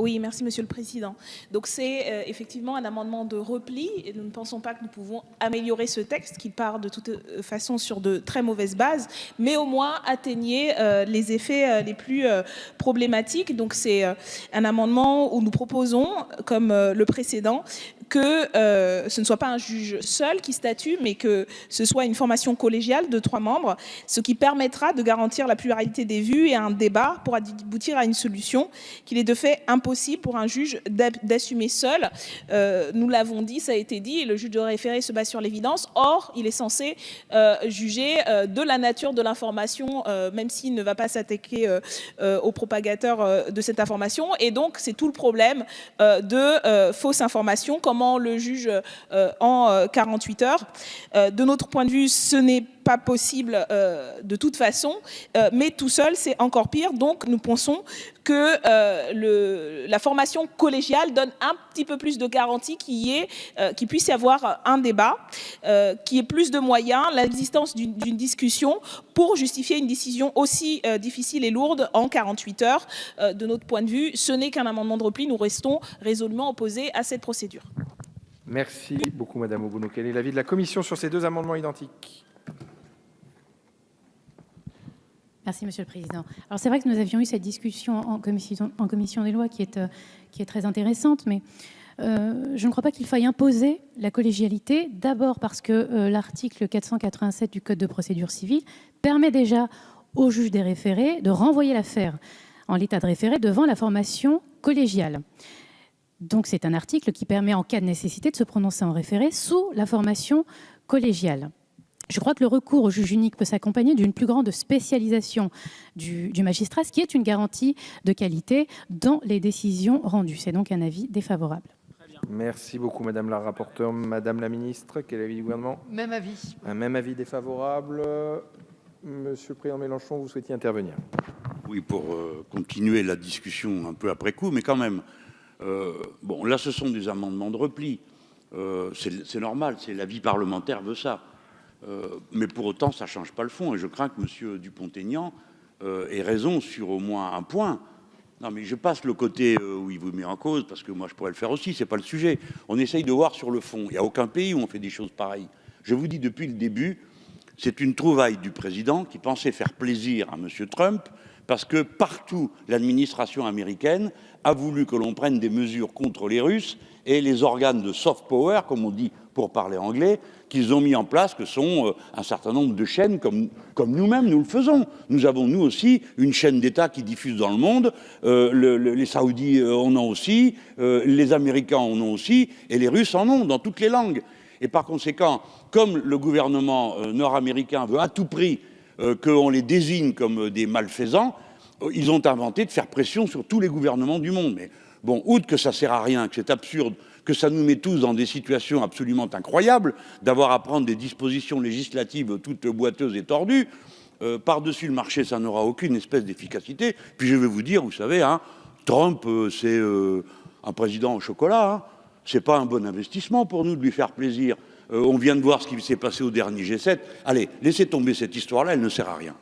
Oui, merci Monsieur le Président. Donc c'est effectivement un amendement de repli et nous ne pensons pas que nous pouvons améliorer ce texte qui part de toute façon sur de très mauvaises bases, mais au moins atteigner les effets les plus problématiques. Donc c'est un amendement où nous proposons, comme le précédent, que ce ne soit pas un juge seul qui statue, mais que ce soit une formation collégiale de 3 membres, ce qui permettra de garantir la pluralité des vues et un débat pour aboutir à une solution qu'il est de fait impossible pour un juge d'assumer seul. Nous l'avons dit, ça a été dit, le juge de référé se base sur l'évidence. Or, il est censé juger de la nature de l'information, même s'il ne va pas s'attaquer aux propagateurs de cette information. Et donc, c'est tout le problème de fausses informations. Comment le juge en 48 heures. De notre point de vue, ce n'est pas possible de toute façon, mais tout seul, c'est encore pire. Donc, nous pensons que la formation collégiale donne un petit peu plus de garantie qu'il puisse y avoir un débat, qu'il y ait plus de moyens, l'existence d'une discussion pour justifier une décision aussi difficile et lourde en 48 heures. De notre point de vue, ce n'est qu'un amendement de repli. Nous restons résolument opposés à cette procédure. Merci beaucoup, Madame Obono. Quel est l'avis de la Commission sur ces 2 amendements identiques? Merci, Monsieur le Président. Alors, c'est vrai que nous avions eu cette discussion en commission des lois qui est très intéressante, mais je ne crois pas qu'il faille imposer la collégialité. D'abord parce que l'article 487 du Code de procédure civile permet déjà au juge des référés de renvoyer l'affaire en l'état de référé devant la formation collégiale. Donc, c'est un article qui permet, en cas de nécessité, de se prononcer en référé sous la formation collégiale. Je crois que le recours au juge unique peut s'accompagner d'une plus grande spécialisation du magistrat, ce qui est une garantie de qualité dans les décisions rendues. C'est donc un avis défavorable. Merci beaucoup, Madame la rapporteure. Madame la ministre, quel est l'avis du gouvernement? Même avis. Un même avis défavorable. Monsieur le Président Mélenchon, vous souhaitiez intervenir? Oui, pour continuer la discussion un peu après coup, mais quand même. Bon, là, ce sont des amendements de repli. C'est normal, c'est la vie parlementaire veut ça. Mais pour autant, ça ne change pas le fond. Et je crains que M. Dupont-Aignan ait raison sur au moins un point. Non, mais je passe le côté où il vous met en cause, parce que moi, je pourrais le faire aussi, ce n'est pas le sujet. On essaye de voir sur le fond. Il n'y a aucun pays où on fait des choses pareilles. Je vous dis depuis le début, c'est une trouvaille du président qui pensait faire plaisir à M. Trump, parce que partout, l'administration américaine a voulu que l'on prenne des mesures contre les Russes et les organes de soft power, comme on dit pour parler anglais, qu'ils ont mis en place, que sont un certain nombre de chaînes, comme nous-mêmes, nous le faisons. Nous avons, nous aussi, une chaîne d'État qui diffuse dans le monde, les Saoudis en ont aussi, les Américains en ont aussi, et les Russes en ont, dans toutes les langues. Et par conséquent, comme le gouvernement nord-américain veut à tout prix qu'on les désigne comme des malfaisants, ils ont inventé de faire pression sur tous les gouvernements du monde. Mais bon, outre que ça ne sert à rien, que c'est absurde, que ça nous met tous dans des situations absolument incroyables, d'avoir à prendre des dispositions législatives toutes boiteuses et tordues, par-dessus le marché, ça n'aura aucune espèce d'efficacité. Puis je vais vous dire, vous savez, hein, Trump, c'est un président au chocolat, hein. C'est pas un bon investissement pour nous de lui faire plaisir. On vient de voir ce qui s'est passé au dernier G7. Allez, laissez tomber cette histoire-là, elle ne sert à rien.